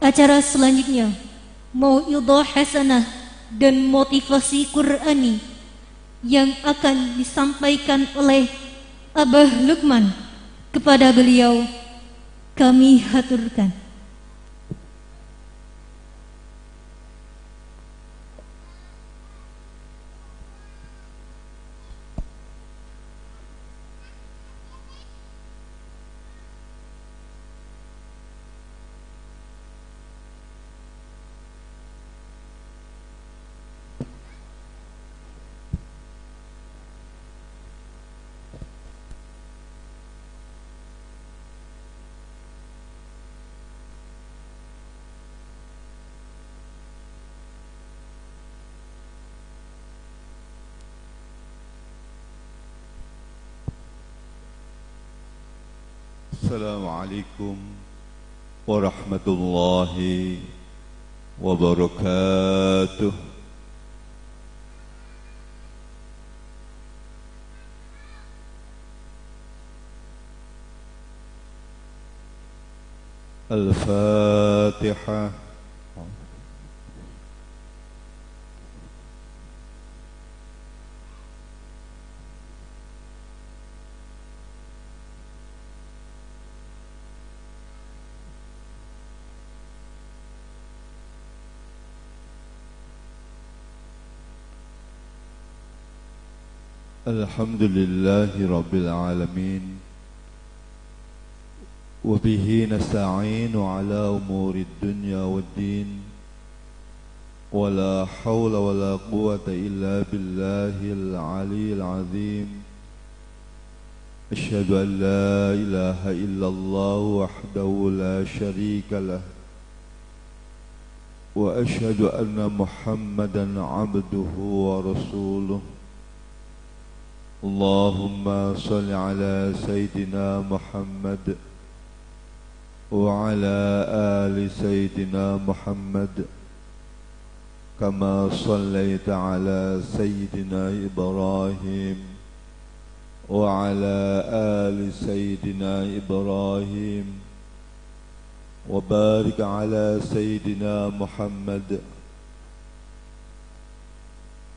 Acara selanjutnya Mau'idhah Hasanah dan motivasi Qur'ani yang akan disampaikan oleh Abah Lukman. Kepada beliau kami haturkan. Assalamualaikum warahmatullahi wabarakatuh. Al-Fatihah. Alhamdulillahi Rabbil Alamin. Wabihi nasta'inu ala umuri dunya waddin. Wala hawla wala quwata illa billahil aliyyil azim. Asyhadu an la ilaha illallah wahdahu la syarika lah. Wa asyhadu anna Muhammadan abduhu wa rasuluh. Allahumma salli ala Sayyidina Muhammad wa ala ali Sayyidina Muhammad kama sallaita ala Sayyidina Ibrahim wa ala ali Sayyidina Ibrahim wa barik ala Sayyidina Muhammad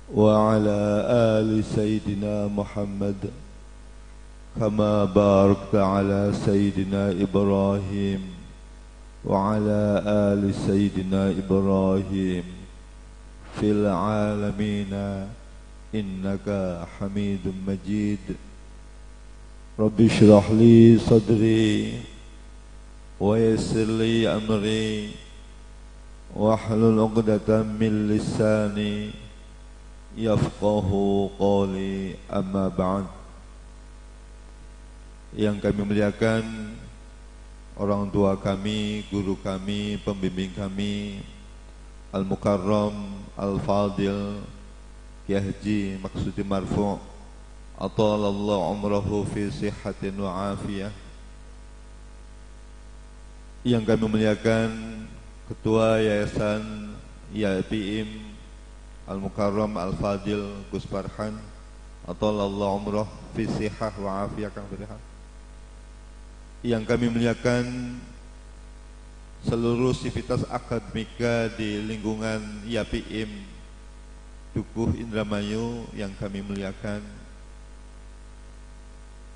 وعلى آل سيدنا محمد كما باركت على سيدنا إبراهيم وعلى آل سيدنا إبراهيم في العالمين إنك حميد مجيد. رب اشرح لي صدري ويسر لي أمري واحلل عقدة من لساني yafqahu qawli, amma ba'd. Yang kami muliakan orang tua kami, guru kami, pembimbing kami, Al-Mukarram, Al-Fadil, Kiai Haji Maksudi Marfu' atalallahu umrahu fi sihhatin wa afiyah. Yang kami muliakan Ketua Yayasan YPIM Al-Mukarram Al-Fadil Gus Farhan atalallahu umrah fi sihhah wa afiyah Kang Firhan. Yang kami muliakan seluruh sivitas akademika di lingkungan YPIM Dukuh Indramayu yang kami muliakan,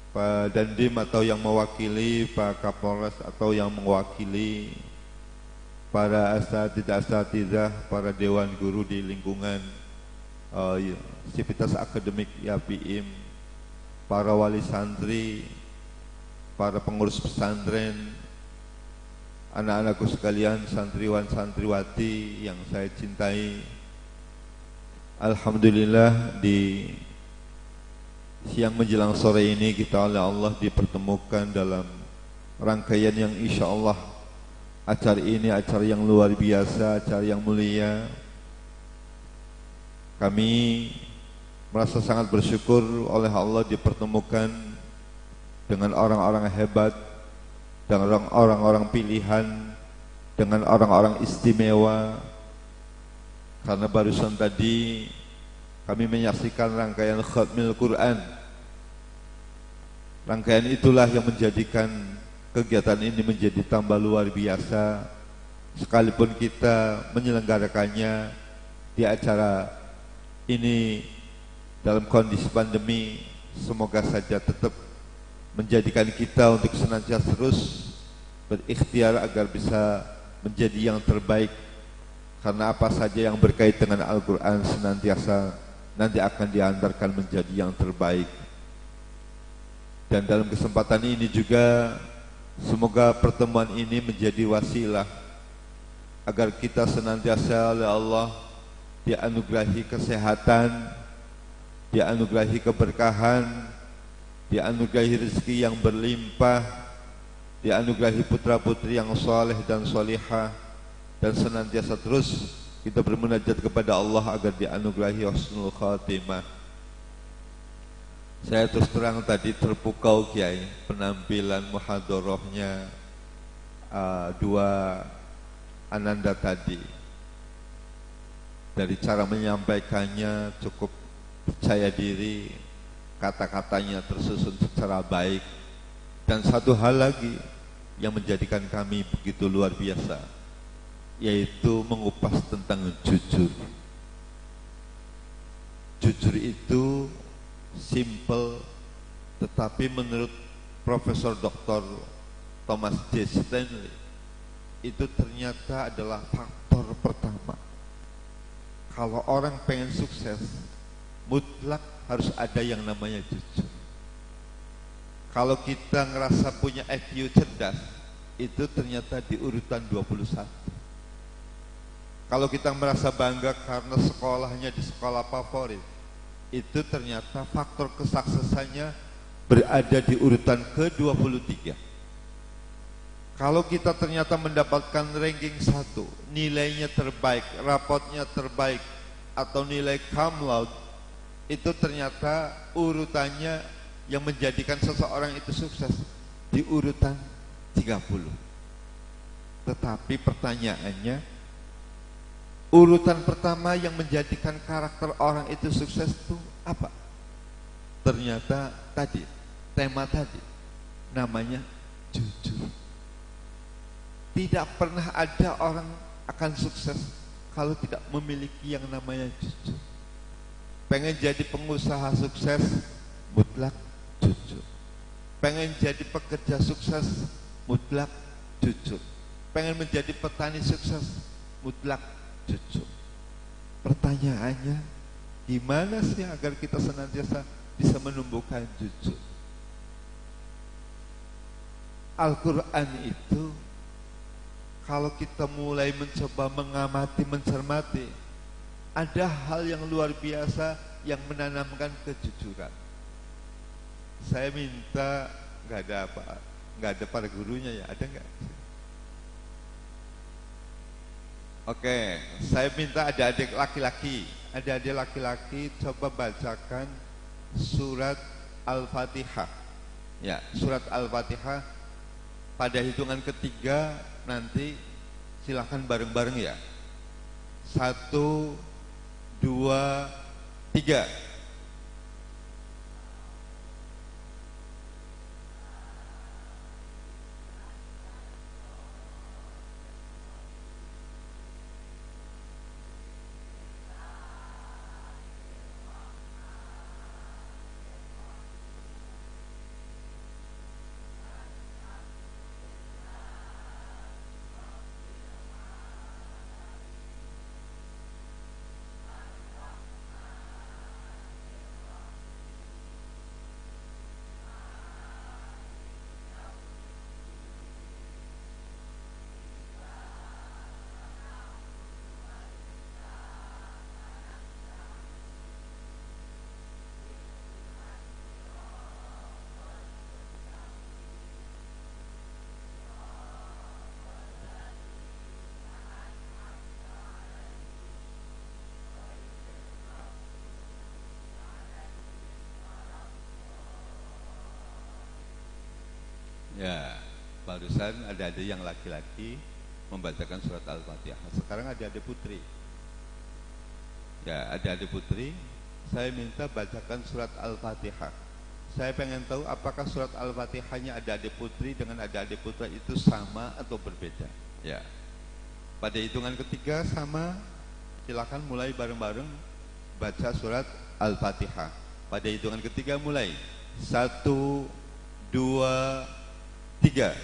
Pak Dandim atau yang mewakili, Pak Kapolres atau yang mewakili, para asatidzah, para dewan guru di lingkungan sivitas akademik YPIM, para wali santri, para pengurus pesantren, anak-anakku sekalian, santriwan santriwati yang saya cintai. Alhamdulillah, di siang menjelang sore ini kita oleh Allah dipertemukan dalam rangkaian yang insya Allah acara ini acara yang luar biasa, acara yang mulia. Kami merasa sangat bersyukur oleh Allah dipertemukan dengan orang-orang hebat, dengan orang-orang pilihan, dengan orang-orang istimewa. Karena barusan tadi kami menyaksikan rangkaian khatmil Quran. Rangkaian itulah yang menjadikan kegiatan ini menjadi tambah luar biasa, sekalipun kita menyelenggarakannya di acara ini dalam kondisi pandemi, semoga saja tetap menjadikan kita untuk senantiasa terus berikhtiar agar bisa menjadi yang terbaik, karena apa saja yang berkait dengan Al-Quran senantiasa nanti akan diantarkan menjadi yang terbaik. Dan dalam kesempatan ini juga semoga pertemuan ini menjadi wasilah agar kita senantiasa oleh Allah dianugerahi kesehatan, dianugerahi keberkahan, dianugerahi rezeki yang berlimpah, dianugerahi putra-putri yang soleh dan solihah, dan senantiasa terus kita bermunajat kepada Allah agar dianugerahi husnul khatimah. Saya terus terang tadi terpukau Kiai penampilan muhadharahnya dua ananda tadi. Dari cara menyampaikannya cukup percaya diri, kata-katanya tersusun secara baik. Dan satu hal lagi yang menjadikan kami begitu luar biasa, yaitu mengupas tentang jujur. Jujur itu simple, tetapi menurut Profesor Dr. Thomas J. Stanley itu ternyata adalah faktor pertama. Kalau orang pengen sukses, mutlak harus ada yang namanya jujur. Kalau kita ngerasa punya IQ cerdas, itu ternyata di urutan 21. Kalau kita merasa bangga karena sekolahnya di sekolah favorit, itu ternyata faktor kesuksesannya berada di urutan ke-23. Kalau kita ternyata mendapatkan ranking 1, nilainya terbaik, rapotnya terbaik, atau nilai cum laude, itu ternyata urutannya yang menjadikan seseorang itu sukses di urutan 30. Tetapi pertanyaannya, urutan pertama yang menjadikan karakter orang itu sukses itu apa? Ternyata tadi, tema tadi, namanya jujur. Tidak pernah ada orang akan sukses kalau tidak memiliki yang namanya jujur. Pengen jadi pengusaha sukses, mutlak jujur. Pengen jadi pekerja sukses, mutlak jujur. Pengen menjadi petani sukses, mutlak jujur. Pertanyaannya, gimana sih agar kita senantiasa bisa menumbuhkan jujur? Al-Quran itu kalau kita mulai mencoba mengamati, mencermati, ada hal yang luar biasa yang menanamkan kejujuran. Saya minta, nggak ada para gurunya ya, ada nggak? Oke, saya minta ada adik laki-laki, coba bacakan surat Al-Fatihah. Ya, surat Al-Fatihah pada hitungan ketiga nanti silakan bareng-bareng ya. 1, 2, 3. Ya, barusan ada yang laki-laki membacakan surat Al-Fatihah. Sekarang ada putri. Ya, ada putri. Saya minta bacakan surat Al-Fatihah. Saya pengen tahu apakah surat Al-Fatihahnya ada putri dengan ada putra itu sama atau berbeda. Ya. Pada hitungan ketiga sama, silakan mulai bareng-bareng baca surat Al-Fatihah. Pada hitungan ketiga mulai. 1, 2, 3.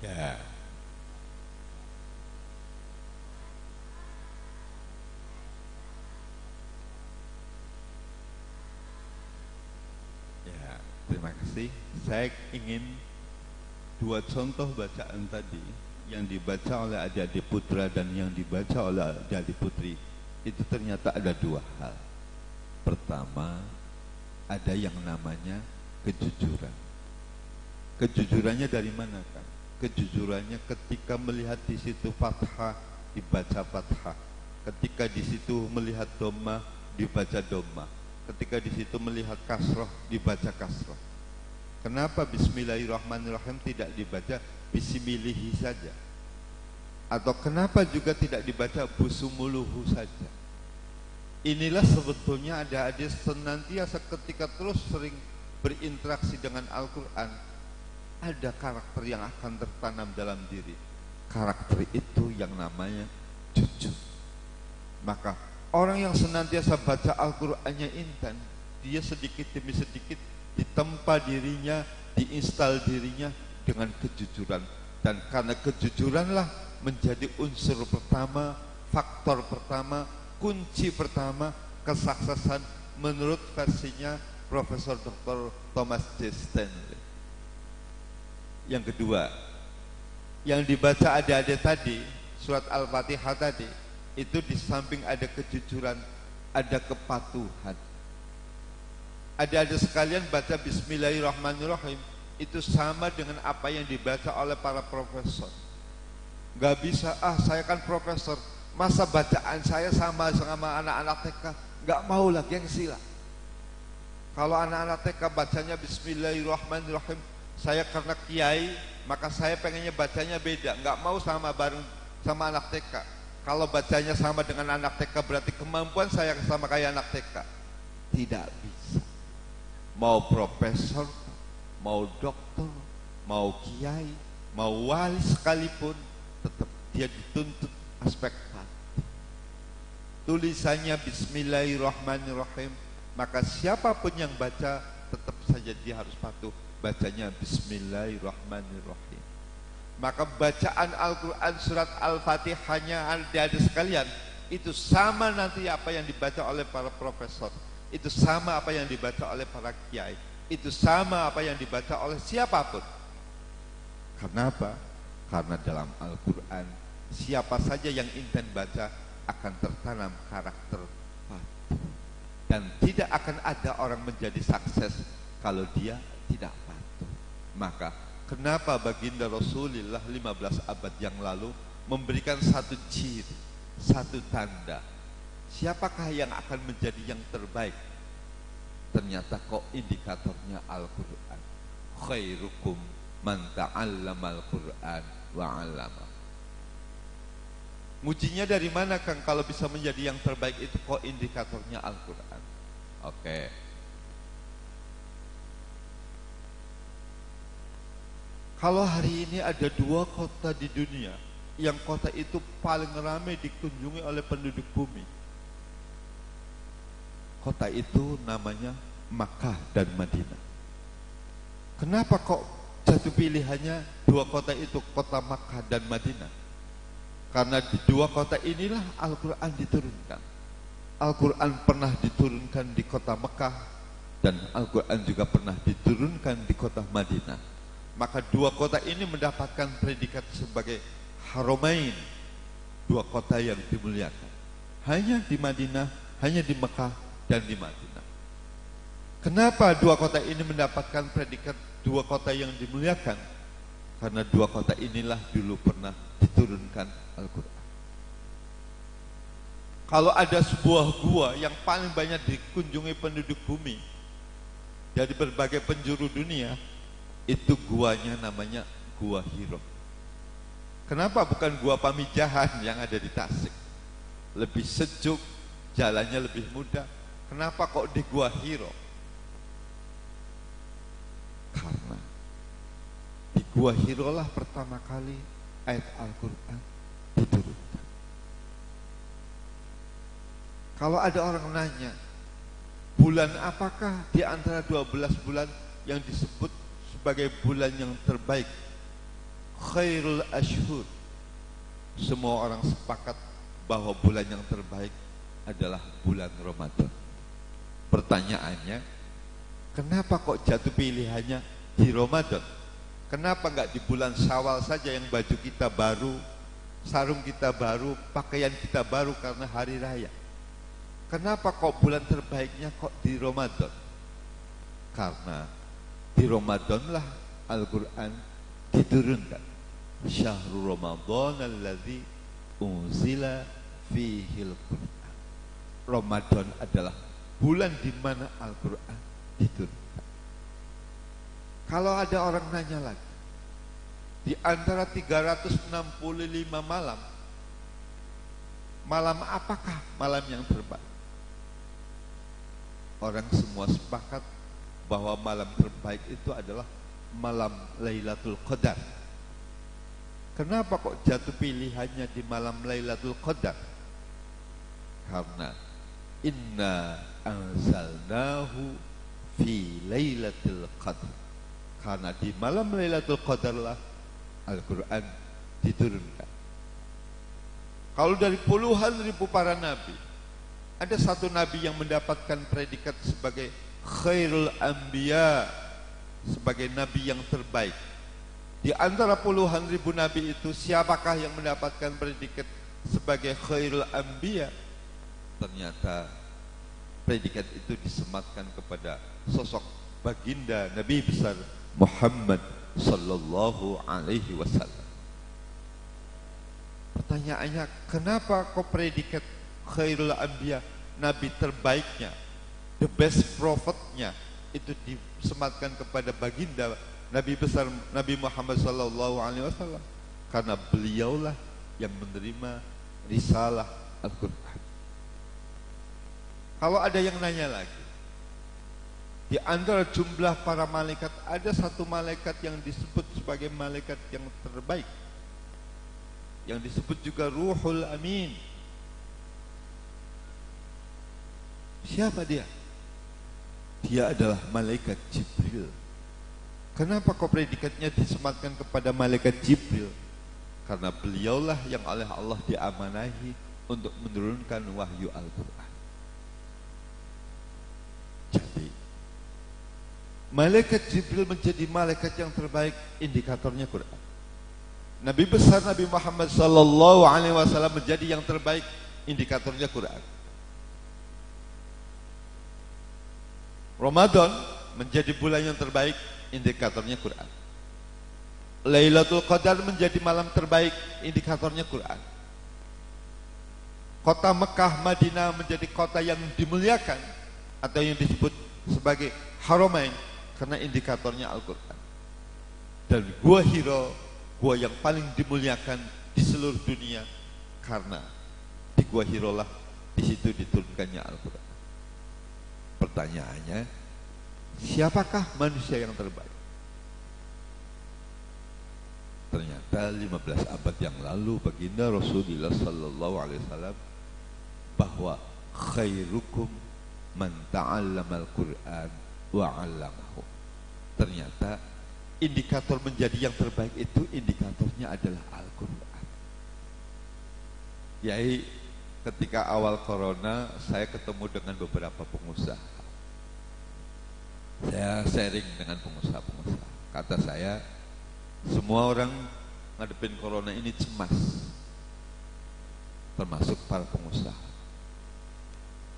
Ya. Ya, terima kasih. Saya ingin 2 contoh bacaan tadi yang dibaca oleh adik-adik putra dan yang dibaca oleh adik-adik putri itu ternyata ada 2 hal. Pertama, ada yang namanya kejujuran. Kejujurannya dari mana, kan? Kejujurannya ketika melihat di situ fathah dibaca fathah, ketika di situ melihat dhamma dibaca dhamma, ketika di situ melihat kasroh dibaca kasroh. Kenapa Bismillahirrahmanirrahim tidak dibaca Bismillihi saja? Atau kenapa juga tidak dibaca Busumuluhu saja? Inilah sebetulnya adik-adik senantiasa ketika terus sering berinteraksi dengan Al-Quran, ada karakter yang akan tertanam dalam diri. Karakter itu yang namanya jujur. Maka orang yang senantiasa baca Al-Qur'annya intan, dia sedikit demi sedikit ditempa dirinya, diinstal dirinya dengan kejujuran. Dan karena kejujuranlah menjadi unsur pertama, faktor pertama, kunci pertama kesuksesan menurut versinya Profesor Dr. Thomas J. Stanley. Yang kedua, yang dibaca adik-adik tadi, surat Al-Fatihah tadi, itu di samping ada kejujuran, ada kepatuhan. Adik-adik sekalian baca Bismillahirrahmanirrahim, itu sama dengan apa yang dibaca oleh para profesor. Gak bisa, saya kan profesor, masa bacaan saya sama anak-anak TK, gak mau lah, gengsi lah. Kalau anak-anak TK bacanya Bismillahirrahmanirrahim, saya karena kiai, maka saya pengennya bacanya beda, nggak mau sama bareng sama anak TK. Kalau bacanya sama dengan anak TK berarti kemampuan saya sama kayak anak TK. Tidak bisa. Mau profesor, mau dokter, mau kiai, mau wali sekalipun, tetap dia dituntut aspek hati. Tulisannya Bismillahirrahmanirrahim, maka siapapun yang baca tetap saja dia harus patuh. Bacanya Bismillahirrahmanirrahim. Maka bacaan Al-Quran surat Al-Fatihahnya adik-adik sekalian, itu sama nanti apa yang dibaca oleh para profesor, itu sama apa yang dibaca oleh para kiai, itu sama apa yang dibaca oleh siapapun. Kenapa? Karena dalam Al-Quran siapa saja yang intent baca akan tertanam karakter patuh. Dan tidak akan ada orang menjadi sukses kalau dia tidak patuh. Maka kenapa baginda Rasulullah 15 abad yang lalu memberikan satu ciri, satu tanda, siapakah yang akan menjadi yang terbaik? Ternyata kok indikatornya Al-Quran. Khairukum man ta'allamal Quran wa 'allama. Ngujinya dari mana, Kang? Kalau bisa menjadi yang terbaik itu kok indikatornya Al-Quran. Oke. Kalau hari ini ada 2 kota di dunia yang kota itu paling ramai dikunjungi oleh penduduk bumi, kota itu namanya Makkah dan Madinah. Kenapa kok jatuh pilihannya dua kota itu, kota Makkah dan Madinah? Karena di dua kota inilah Al-Quran diturunkan. Al-Quran pernah diturunkan di kota Mekah, dan Al-Quran juga pernah diturunkan di kota Madinah. Maka dua kota ini mendapatkan predikat sebagai Haramain, dua kota yang dimuliakan. Hanya di Madinah, hanya di Mekah dan di Madinah. Kenapa dua kota ini mendapatkan predikat dua kota yang dimuliakan? Karena dua kota inilah dulu pernah diturunkan Al-Quran. Kalau ada sebuah gua yang paling banyak dikunjungi penduduk bumi dari berbagai penjuru dunia, itu guanya namanya Gua Hiro. Kenapa bukan Gua Pamijahan yang ada di Tasik? Lebih sejuk, jalannya lebih mudah. Kenapa kok di Gua Hiro? Karena di Gua Hiro lah pertama kali ayat Al-Quran diturunkan. Kalau ada orang nanya, bulan apakah di antara 12 bulan yang disebut sebagai bulan yang terbaik, khairul ashhur, semua orang sepakat bahwa bulan yang terbaik adalah bulan Ramadan. Pertanyaannya, kenapa kok jatuh pilihannya di Ramadan? Kenapa enggak di bulan Syawal saja yang baju kita baru, sarung kita baru, pakaian kita baru karena hari raya? Kenapa kok bulan terbaiknya kok di Ramadan? Karena di Ramadanlah Al-Quran diturunkan. Syahrul Ramadan alladzi unzila fihil Quran. Ramadan adalah bulan di mana Al-Quran diturunkan. Kalau ada orang nanya lagi, di antara 365 malam, malam apakah malam yang terbaik? Orang semua sepakat bahwa malam terbaik itu adalah malam Lailatul Qadar. Kenapa kok jatuh pilihannya di malam Lailatul Qadar? Karena inna anzalnahu fi Lailatul Qadar. Karena di malam Lailatul Qadar lah Al-Quran diturunkan. Kalau dari puluhan ribu para nabi, ada satu nabi yang mendapatkan predikat sebagai khairul anbiya, sebagai nabi yang terbaik. Di antara puluhan ribu nabi itu, siapakah yang mendapatkan predikat sebagai khairul anbiya? Ternyata predikat itu disematkan kepada sosok baginda Nabi besar Muhammad sallallahu alaihi wasallam. Pertanyaannya, kenapa kok predikat khairul anbiya, nabi terbaiknya, the best prophetnya, itu disematkan kepada baginda Nabi besar Nabi Muhammad sallallahu alaihi wasallam? Karena beliaulah yang menerima risalah Al-Quran. Kalau ada yang nanya lagi, di antara jumlah para malaikat ada satu malaikat yang disebut sebagai malaikat yang terbaik, yang disebut juga Ruhul Amin. Siapa dia? Dia adalah malaikat Jibril. Kenapa kok predikatnya disematkan kepada malaikat Jibril? Karena beliaulah yang oleh Allah diamanahi untuk menurunkan wahyu Al-Quran. Jadi malaikat Jibril menjadi malaikat yang terbaik, indikatornya Quran. Nabi besar Nabi Muhammad sallallahu alaihi wasallam menjadi yang terbaik, indikatornya Quran. Ramadan menjadi bulan yang terbaik, indikatornya Quran. Lailatul Qadar menjadi malam terbaik, indikatornya Quran. Kota Mekah, Madinah menjadi kota yang dimuliakan atau yang disebut sebagai Haramain karena indikatornya Al-Quran. Dan Gua Hiro, gua yang paling dimuliakan di seluruh dunia, karena di Gua Hiro lah di situ diturunkannya Al-Quran. Pertanyaannya, siapakah manusia yang terbaik? Ternyata 15 abad yang lalu baginda Rasulullah sallallahu alaihi wasallam bahwa khairukum man ta'allamal Qur'an wa 'allamahu. Ternyata indikator menjadi yang terbaik itu indikatornya adalah Al-Qur'an. Yai, ketika awal corona saya ketemu dengan beberapa pengusaha. Saya sharing dengan pengusaha-pengusaha. Kata saya, semua orang ngadepin corona ini cemas, termasuk para pengusaha.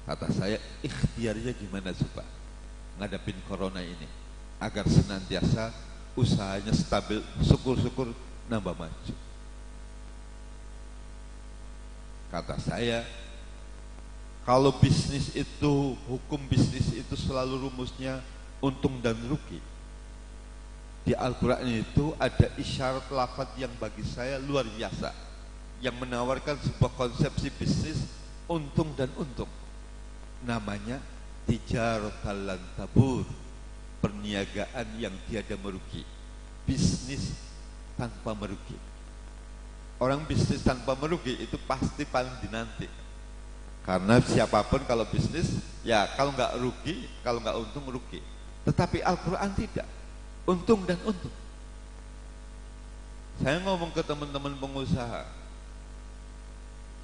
Kata saya, ikhtiarnya gimana coba ngadepin corona ini agar senantiasa usahanya stabil, syukur-syukur nambah maju. Kata saya, kalau bisnis itu, hukum bisnis itu selalu rumusnya untung dan rugi. Di Al-Quran itu ada isyarat lafaz yang bagi saya luar biasa, yang menawarkan sebuah konsepsi bisnis untung dan untung. Namanya tijaratan lan tabur, perniagaan yang tiada merugi, bisnis tanpa merugi. Orang bisnis tanpa merugi itu pasti paling dinanti, karena siapapun kalau bisnis, ya kalau nggak rugi, kalau nggak untung rugi. Tetapi Al-Quran tidak, untung dan untung. Saya ngomong ke teman-teman pengusaha,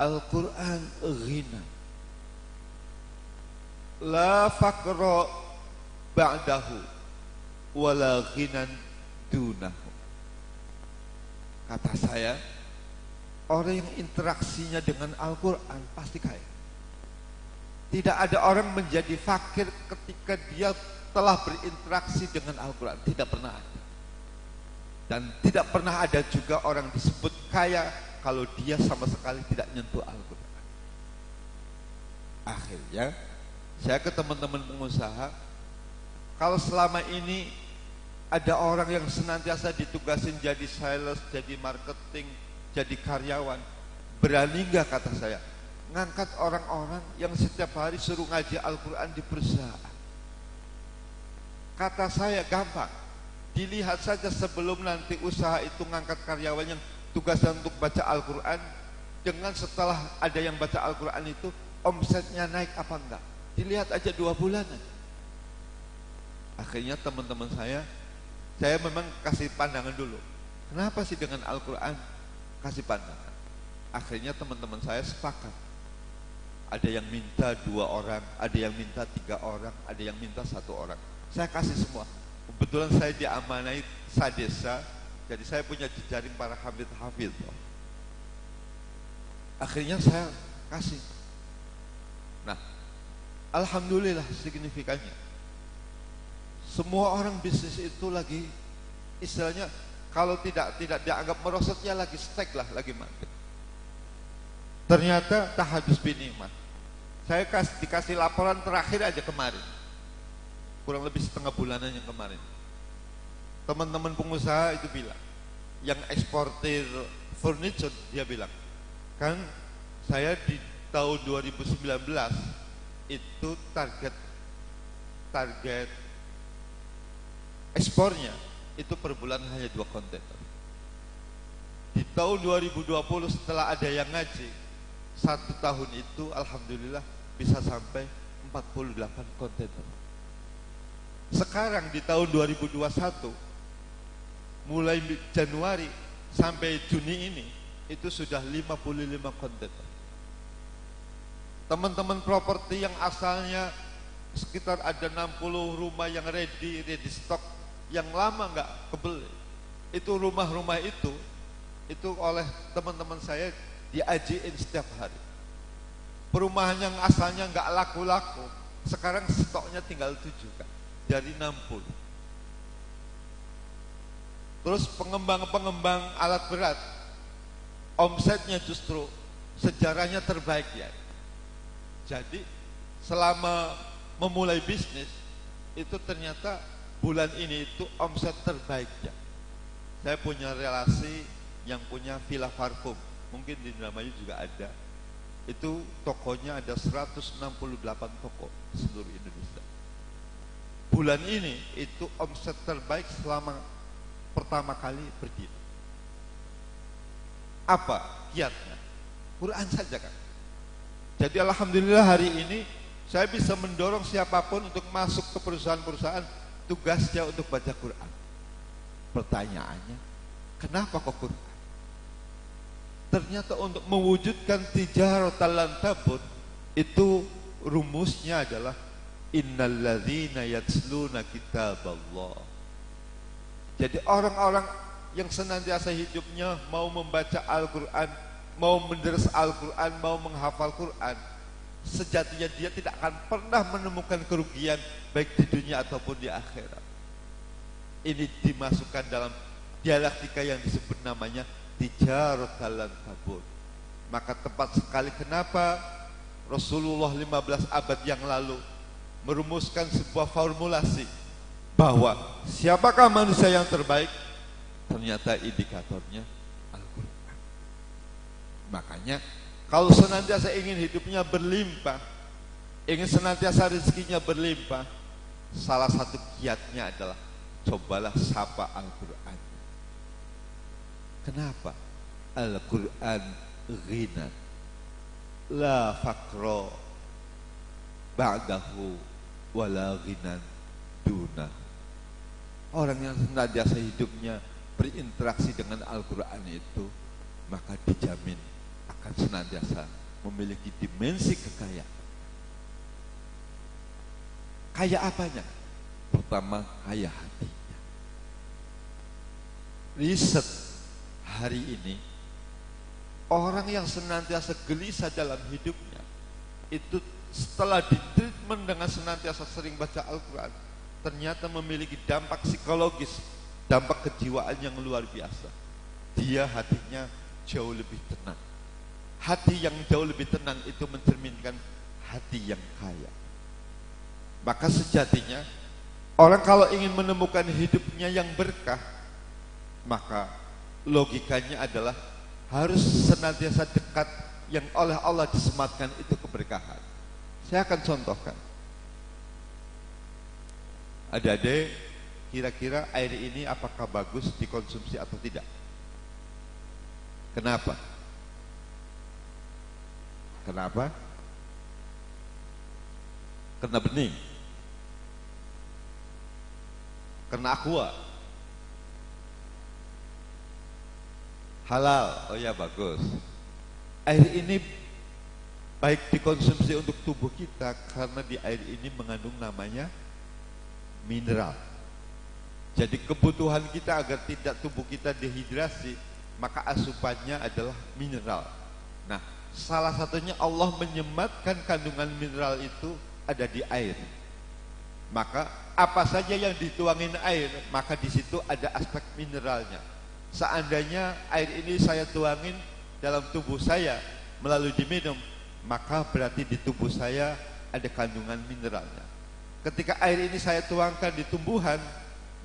Al-Quran ghina, la faqra ba'dahu wala ghinan dunahu. Kata saya, orang yang interaksinya dengan Al-Quran pasti kaya. Tidak ada orang menjadi fakir ketika dia telah berinteraksi dengan Al-Quran. Tidak pernah ada. Dan tidak pernah ada juga orang disebut kaya kalau dia sama sekali tidak nyentuh Al-Quran. Akhirnya saya ke teman-teman pengusaha, kalau selama ini ada orang yang senantiasa ditugasin jadi sales, jadi marketing, jadi karyawan, berani nggak, kata saya, ngangkat orang-orang yang setiap hari suruh ngaji Al-Quran di perusahaan? Kata saya, gampang. Dilihat saja sebelum nanti usaha itu ngangkat karyawan yang tugasnya untuk baca Al-Quran, dengan setelah ada yang baca Al-Quran itu omsetnya naik apa enggak. Dilihat aja 2 bulan aja. Akhirnya teman-teman saya memang kasih pandangan dulu. Kenapa sih dengan Al-Quran? Kasih pandangan. Akhirnya teman-teman saya sepakat. Ada yang minta 2 orang, ada yang minta 3 orang, ada yang minta 1 orang. Saya kasih semua. Kebetulan saya diamanai sadesa, jadi saya punya jejaring para hafid-hafid. Akhirnya saya kasih. Nah, alhamdulillah signifikannya. Semua orang bisnis itu lagi, istilahnya kalau tidak dianggap merosotnya lagi stek lah, lagi mati. Ternyata tahadus binikmat. Saya dikasih laporan terakhir aja kemarin, kurang lebih setengah bulanan yang kemarin. Teman-teman pengusaha itu bilang, yang eksportir furniture, dia bilang, kan saya di tahun 2019 itu target ekspornya itu per bulan hanya 2 kontainer. Di tahun 2020 setelah ada yang ngaji, 1 tahun itu alhamdulillah bisa sampai 48 kontainer. Sekarang di tahun 2021, mulai Januari sampai Juni ini, itu sudah 55 kontainer. Teman-teman properti yang asalnya sekitar ada 60 rumah yang ready stock, yang lama nggak kebeli, itu rumah-rumah itu oleh teman-teman saya diajiin setiap hari. Perumahan yang asalnya nggak laku-laku, sekarang stoknya tinggal 7 kan, dari 60. Terus pengembang alat berat, omsetnya justru sejarahnya terbaik ya. Jadi selama memulai bisnis itu ternyata bulan ini itu omset terbaiknya. Saya punya relasi yang punya villa parfum, mungkin di Indramayu juga ada. Itu tokonya ada 168 toko seluruh Indonesia. Bulan ini itu omset terbaik selama pertama kali berdiri. Apa kiatnya? Quran saja kan. Jadi alhamdulillah hari ini Saya bisa mendorong siapapun untuk masuk ke perusahaan-perusahaan, tugasnya untuk baca Quran. Pertanyaannya, kenapa kok Quran? Ternyata untuk mewujudkan tijaratan lan tabur, itu rumusnya adalah innalladzina yatsluna kitaballah. Jadi orang-orang yang senantiasa hidupnya mau membaca Al-Quran, mau menderes Al-Quran, mau menghafal Quran, sejatinya dia tidak akan pernah menemukan kerugian baik di dunia ataupun di akhirat. Ini dimasukkan dalam dialektika yang disebut namanya tijaratan lan tabur. Maka tepat sekali kenapa Rasulullah 15 abad yang lalu merumuskan sebuah formulasi bahwa siapakah manusia yang terbaik? Ternyata indikatornya Al-Quran. Makanya kalau senantiasa ingin hidupnya berlimpah, ingin senantiasa rezekinya berlimpah, salah satu kiatnya adalah cobalah sapa Al-Quran. Kenapa? Al-Quran ghina la faqra ba'dahu wala ghinan duna. Orang yang senantiasa hidupnya berinteraksi dengan Al-Quran itu, maka dijamin akan senantiasa memiliki dimensi kekayaan. Kaya apanya? Pertama, kaya hatinya. Riset hari ini, orang yang senantiasa gelisah dalam hidupnya itu setelah ditreatment dengan senantiasa sering baca Al-Quran, ternyata memiliki dampak psikologis, dampak kejiwaan yang luar biasa. Dia hatinya jauh lebih tenang. Hati yang jauh lebih tenang itu mencerminkan hati yang kaya. Maka sejatinya orang kalau ingin menemukan hidupnya yang berkah, maka logikanya adalah harus senantiasa dekat yang oleh Allah disematkan itu keberkahan. Saya akan contohkan. Adik-adik, kira-kira air ini apakah bagus dikonsumsi atau tidak? Kenapa? Kenapa? Karena bening. Karena aqua. Halal. Oh ya, bagus. Air ini baik dikonsumsi untuk tubuh kita karena di air ini mengandung namanya mineral. Jadi kebutuhan kita agar tidak tubuh kita dehidrasi, maka asupannya adalah mineral. Nah, salah satunya Allah menyematkan kandungan mineral itu ada di air. Maka apa saja yang dituangin air, maka di situ ada aspek mineralnya. Seandainya air ini saya tuangin dalam tubuh saya melalui diminum, maka berarti di tubuh saya ada kandungan mineralnya. Ketika air ini saya tuangkan di tumbuhan,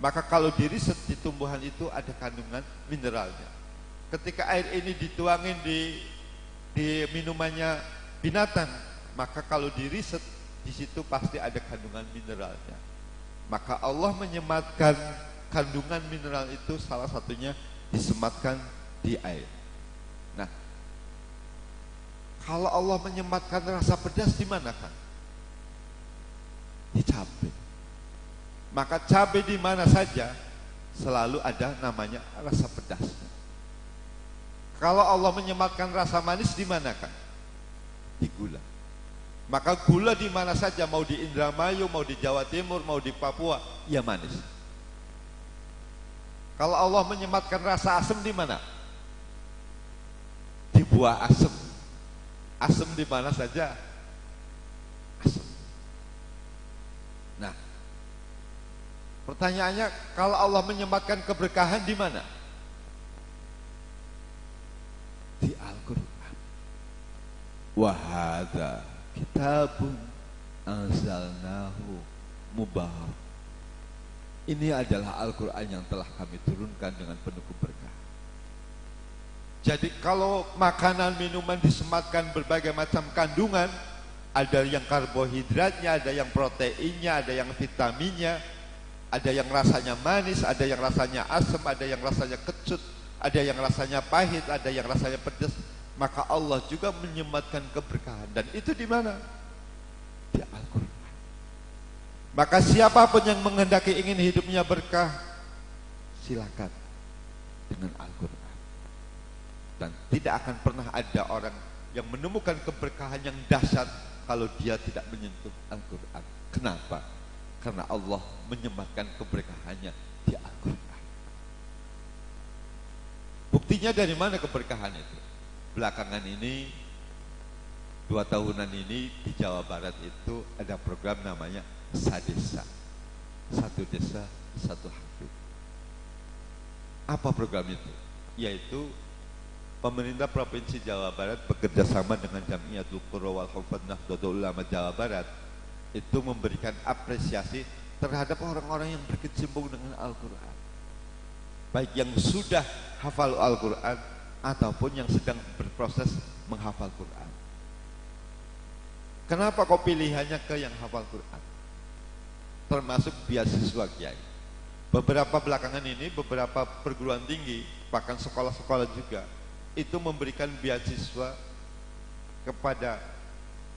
maka kalau diriset di tumbuhan itu ada kandungan mineralnya. Ketika air ini dituangin di minumannya binatang, maka kalau diriset di situ pasti ada kandungan mineralnya. Maka Allah menyematkan kandungan mineral itu salah satunya disematkan di air. Nah, kalau Allah menyematkan rasa pedas di mana kan? Di cabai. Maka cabai di mana saja selalu ada namanya rasa pedasnya. Kalau Allah menyematkan rasa manis di mana kan? Di gula. Maka gula di mana saja, mau di Indramayu, mau di Jawa Timur, mau di Papua, ya manis. Kalau Allah menyematkan rasa asam di mana? Di buah asam. Asam di mana saja? Asam. Nah, pertanyaannya, kalau Allah menyematkan keberkahan di mana? Di Al-Quran. Wahada kitabun anzalnahu mubarak. Ini adalah Al-Quran yang telah kami turunkan dengan penuh keberkahan. Jadi kalau makanan minuman disematkan berbagai macam kandungan, ada yang karbohidratnya, ada yang proteinnya, ada yang vitaminnya, ada yang rasanya manis, ada yang rasanya asam, ada yang rasanya kecut, ada yang rasanya pahit, ada yang rasanya pedas, maka Allah juga menyematkan keberkahan. Dan itu di mana? Di Al-Quran. Maka siapapun yang menghendaki ingin hidupnya berkah, silakan dengan Al-Quran. Dan tidak akan pernah ada orang yang menemukan keberkahan yang dahsyat kalau dia tidak menyentuh Al-Quran. Kenapa? Karena Allah menyematkan keberkahannya di Al-Quran. Buktinya dari mana keberkahan itu? Belakangan ini, 2 tahunan ini di Jawa Barat itu ada program namanya Sadesa, 1 desa 1 habib. Apa program itu? Yaitu pemerintah Provinsi Jawa Barat bekerja sama dengan Jamiatul Qurra wal Hufadz Nahdlatul Ulama Jawa Barat itu memberikan apresiasi terhadap orang-orang yang berkecimpung dengan Al-Quran, baik yang sudah hafal Al-Quran ataupun yang sedang berproses menghafal Quran. Kenapa kok pilihannya ke yang hafal Quran? Termasuk beasiswa kiai. Beberapa belakangan ini beberapa perguruan tinggi, bahkan sekolah-sekolah juga itu memberikan beasiswa kepada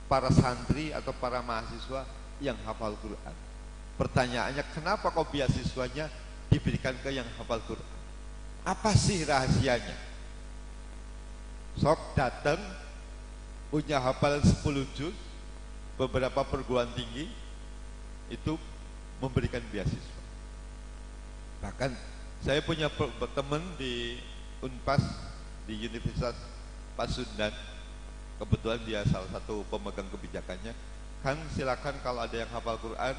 para santri atau para mahasiswa yang hafal Quran. Pertanyaannya, kenapa kok beasiswanya diberikan ke yang hafal Quran? Apa sih rahasianya? Sok datang punya hafalan 10 juz, beberapa perguruan tinggi itu memberikan beasiswa. Bahkan saya punya teman di Unpas, di Universitas Pasundan, kebetulan dia salah satu pemegang kebijakannya. Kan silakan kalau ada yang hafal Quran,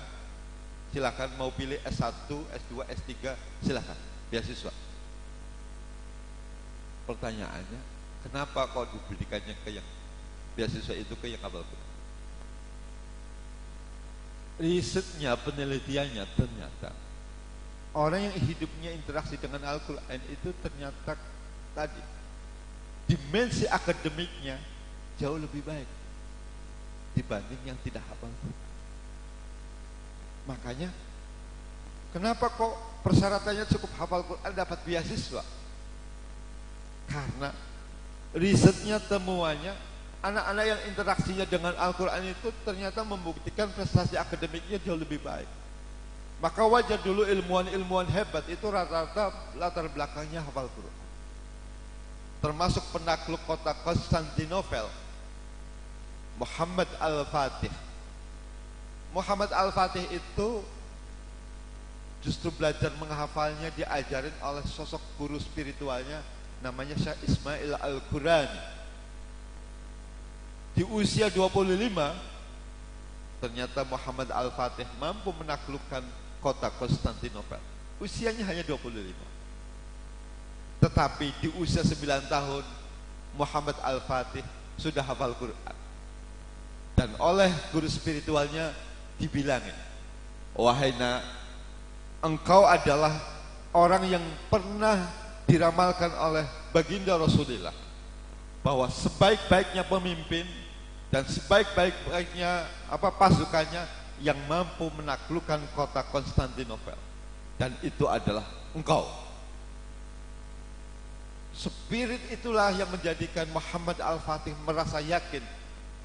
silakan mau pilih S1, S2, S3, silakan beasiswa. Pertanyaannya, kenapa kok diberikannya ke yang beasiswa itu ke yang hafal Quran? Risetnya, penelitiannya ternyata orang yang hidupnya interaksi dengan Al-Quran itu ternyata tadi dimensi akademiknya jauh lebih baik dibanding yang tidak hafal Quran. Makanya kenapa kok persyaratannya cukup hafal Quran dapat beasiswa? Karena risetnya, temuannya, anak-anak yang interaksinya dengan Al-Quran itu ternyata membuktikan prestasi akademiknya jauh lebih baik. Maka wajar dulu ilmuwan-ilmuwan hebat itu rata-rata latar belakangnya hafal Quran. Termasuk penakluk kota Konstantinopel, Muhammad Al-Fatih. Muhammad Al-Fatih itu justru belajar menghafalnya diajarin oleh sosok guru spiritualnya namanya Syekh Ismail Al-Qurani. Di usia 25 ternyata Muhammad Al-Fatih mampu menaklukkan kota Konstantinopel. Usianya hanya 25. Tetapi di usia 9 tahun Muhammad Al-Fatih sudah hafal Quran. Dan oleh guru spiritualnya dibilangin, wahai nak, engkau adalah orang yang pernah diramalkan oleh baginda Rasulullah bahwa sebaik-baiknya pemimpin dan sebaik-baiknya pasukannya yang mampu menaklukkan kota Konstantinopel, dan itu adalah engkau. Spirit itulah yang menjadikan Muhammad Al-Fatih merasa yakin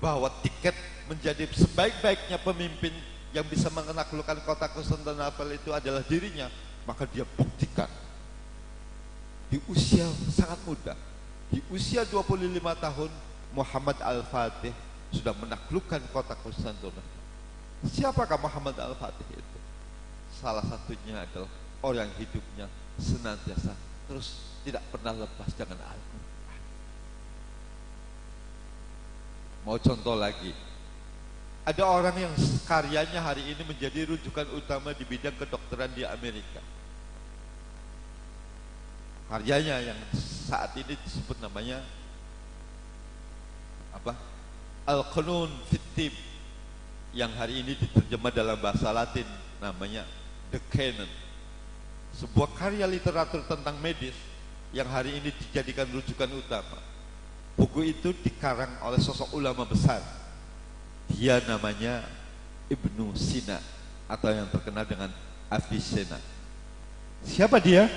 bahwa tiket menjadi sebaik-baiknya pemimpin yang bisa menaklukkan kota Konstantinopel itu adalah dirinya. Maka dia buktikan di usia sangat muda, di usia 25 tahun Muhammad Al-Fatih sudah menaklukkan kota Konstantinopel. Siapakah Muhammad Al-Fatih itu? Salah satunya adalah orang yang hidupnya senantiasa terus tidak pernah lepas dengan Al-Quran. Mau contoh lagi, ada orang yang karyanya hari ini menjadi rujukan utama di bidang kedokteran di Amerika. Karyanya yang saat ini disebut namanya Al-Qanun fit Tibb, yang hari ini diterjemah dalam bahasa Latin namanya The Canon. Sebuah karya literatur tentang medis yang hari ini dijadikan rujukan utama. Buku itu dikarang oleh sosok ulama besar. Dia namanya Ibnu Sina atau yang terkenal dengan Avicenna. Siapa dia?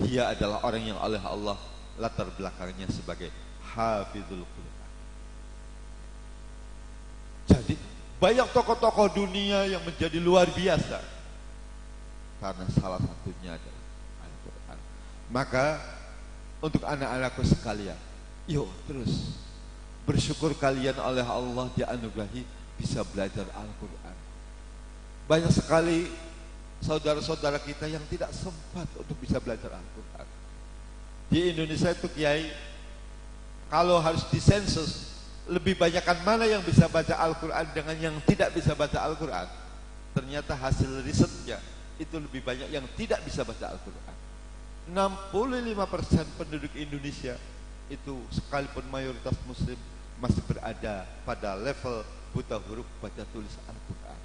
Dia adalah orang yang oleh Allah latar belakangnya sebagai Hafizul Quran. Jadi banyak tokoh-tokoh dunia yang menjadi luar biasa karena salah satunya adalah Al-Quran. Maka untuk anak-anakku sekalian, yuk terus bersyukur kalian oleh Allah dianugerahi bisa belajar Al-Quran. Banyak sekali saudara-saudara kita yang tidak sempat untuk bisa belajar Al-Quran. Di Indonesia itu Kiai, kalau harus disensus, lebih banyakkan mana yang bisa baca Al-Quran dengan yang tidak bisa baca Al-Quran. Ternyata hasil risetnya itu lebih banyak yang tidak bisa baca Al-Quran. 65% penduduk Indonesia itu sekalipun mayoritas muslim masih berada pada level buta huruf baca tulis Al-Quran.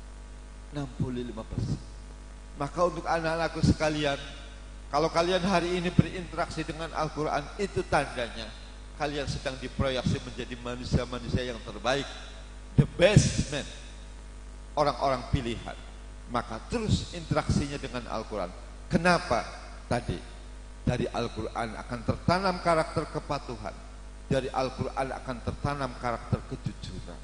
65%. Maka untuk anak-anakku sekalian, kalau kalian hari ini berinteraksi dengan Al-Quran, itu tandanya kalian sedang diproyeksi menjadi manusia-manusia yang terbaik, the best man, orang-orang pilihan. Maka terus interaksinya dengan Al-Quran. Kenapa? Tadi dari Al-Quran akan tertanam karakter kepatuhan, dari Al-Quran akan tertanam karakter kejujuran.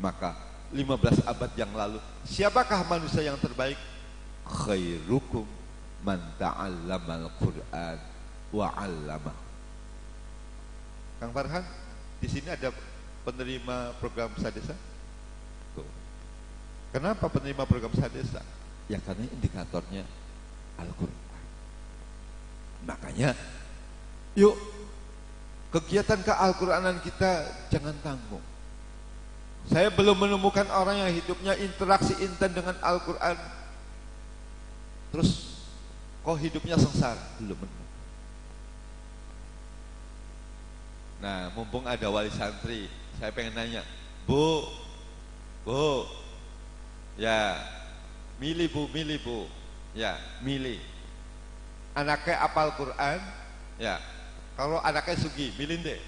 Maka 15 abad yang lalu, siapakah manusia yang terbaik? Khairukum man ta'allamal Qur'an wa 'allama. Kang Farhan, di sini ada penerima program Sadesa? Tuh. Kenapa penerima program Sadesa? Ya karena indikatornya Al-Quran. Makanya, yuk kegiatan ke-Al-Quranan kita jangan tanggung. Saya belum menemukan orang yang hidupnya interaksi intent dengan Al-Quran, terus kok hidupnya sengsara, belum menemukan. Nah, mumpung ada wali santri, saya pengen nanya, Bu, ya, milih Bu, ya, milih. Anaknya apal Quran, ya. Kalau anaknya sugi, milih deh.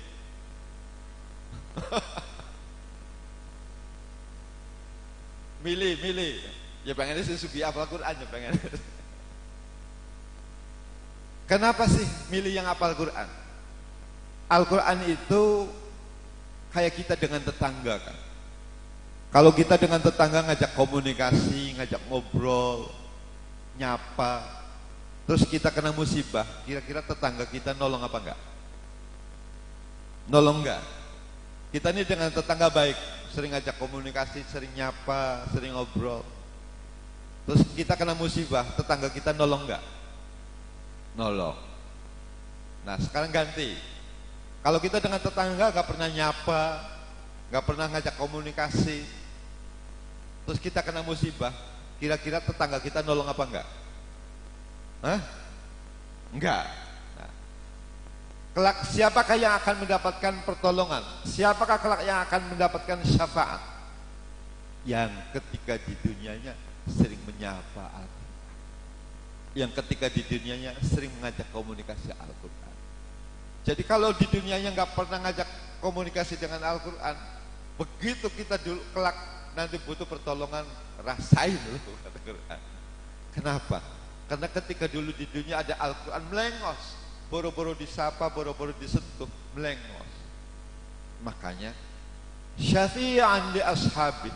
milih. Ya pengennya si sugi apal Quran, ya pengen. Kenapa sih milih yang apal Quran? Al-Quran itu kayak kita dengan tetangga kan. Kalau kita dengan tetangga ngajak komunikasi, ngajak ngobrol, nyapa, terus kita kena musibah, kira-kira tetangga kita nolong apa enggak? Nolong enggak? Kita ini dengan tetangga baik, sering ngajak komunikasi, sering nyapa, sering ngobrol. Terus kita kena musibah, tetangga kita nolong enggak? Nolong. Nah sekarang ganti. Kalau kita dengan tetangga gak pernah nyapa, gak pernah ngajak komunikasi, terus kita kena musibah, kira-kira tetangga kita nolong apa enggak? Hah? Enggak. Nah, kelak siapakah yang akan mendapatkan pertolongan? Siapakah kelak yang akan mendapatkan syafaat? Yang ketika di dunianya sering menyapa Al-Quran, yang ketika di dunianya sering mengajak komunikasi Al-Quran. Jadi kalau di dunianya nggak pernah ngajak komunikasi dengan Al-Quran, begitu kita dulu kelak nanti butuh pertolongan, rasain dulu kata Quran. Kenapa? Karena ketika dulu di dunia ada Al-Quran, melengos, boro-boro disapa, boro-boro disentuh, melengos. Makanya syafi'an li ashabi,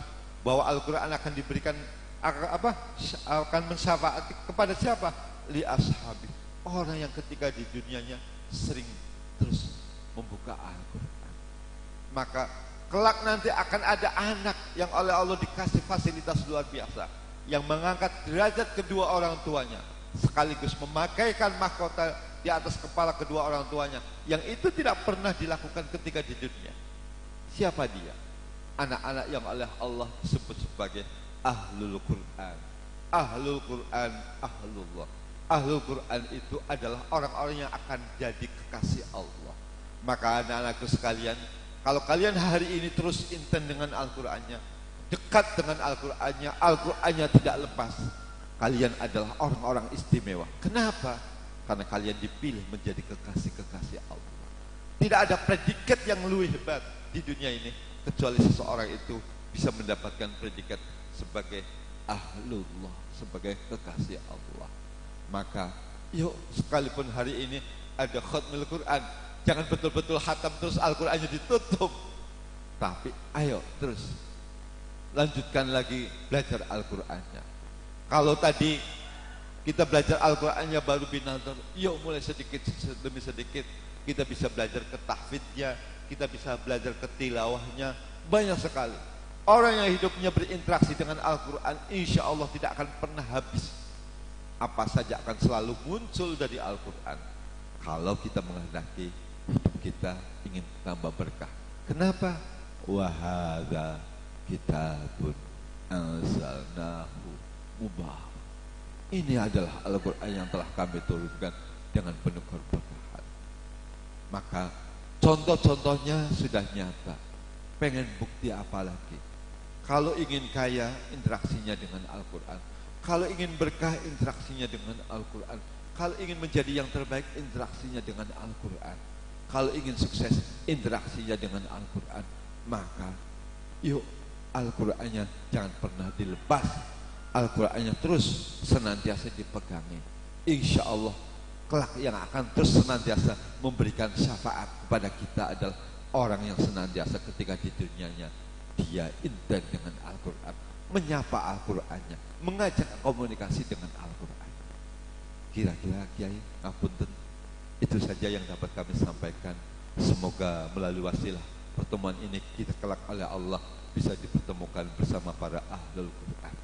bahwa Al-Quran akan diberikan akan mensyafaat kepada siapa? Li ashabi, orang yang ketika di dunianya sering terus membuka Al-Quran. Maka kelak nanti akan ada anak yang oleh Allah dikasih fasilitas luar biasa, yang mengangkat derajat kedua orang tuanya, sekaligus memakaikan mahkota di atas kepala kedua orang tuanya, yang itu tidak pernah dilakukan ketika di dunia. Siapa dia? Anak-anak yang oleh Allah disebut sebagai Ahlul Quran. Ahlul Quran, Ahlullah. Ahlul Quran itu adalah orang-orang yang akan jadi kekasih Allah. Maka anak-anakku sekalian, kalau kalian hari ini terus intent dengan Al-Qurannya, dekat dengan Al-Qurannya, Al-Qurannya tidak lepas, kalian adalah orang-orang istimewa. Kenapa? Karena kalian dipilih menjadi kekasih-kekasih Allah. Tidak ada predikat yang lebih hebat di dunia ini kecuali seseorang itu bisa mendapatkan predikat sebagai Ahlullah, sebagai kekasih Allah. Maka yuk, sekalipun hari ini ada khatmul Quran, jangan betul-betul khatam terus Al-Qurannya ditutup, tapi ayo terus lanjutkan lagi belajar Al-Qur'annya. Kalau tadi kita belajar Al-Qur'annya baru binadar, yuk mulai sedikit demi sedikit kita bisa belajar ke tahfidnya, kita bisa belajar ke tilawahnya. Banyak sekali orang yang hidupnya berinteraksi dengan Al-Quran, insya Allah tidak akan pernah habis. Apa saja akan selalu muncul dari Al-Quran kalau kita menghendaki hidup kita ingin tambah berkah. Kenapa? Wahada kitabun anzalnahu mubarak. Ini adalah Al-Quran yang telah kami turunkan dengan penuh keberkahan. Maka contoh-contohnya sudah nyata. Pengen bukti apa lagi? Kalau ingin kaya, interaksinya dengan Al-Quran. Kalau ingin berkah, interaksinya dengan Al-Quran. Kalau ingin menjadi yang terbaik, interaksinya dengan Al-Quran. Kalau ingin sukses, interaksinya dengan Al-Quran. Maka yuk, Al-Qurannya jangan pernah dilepas. Al-Qurannya terus senantiasa dipegangi. Insya Allah kelak yang akan terus senantiasa memberikan syafaat kepada kita adalah orang yang senantiasa ketika di dunianya dia intan dengan Al-Quran, menyapa Al-Qurannya, mengajak komunikasi dengan Al-Quran. Kira-kira Kiai ngapunten, itu saja yang dapat kami sampaikan. Semoga melalui wasilah pertemuan ini kita kelak oleh Allah bisa dipertemukan bersama para ahlul Quran.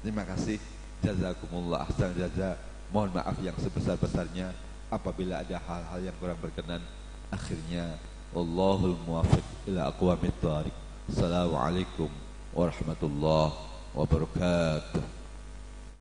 Terima kasih. Jazakumullah ahsan jaza. Mohon maaf yang sebesar-besarnya apabila ada hal-hal yang kurang berkenan. Akhirnya Wallahul muwaffiq ila aqwamit thariq. Assalamualaikum warahmatullahi wabarakatuh.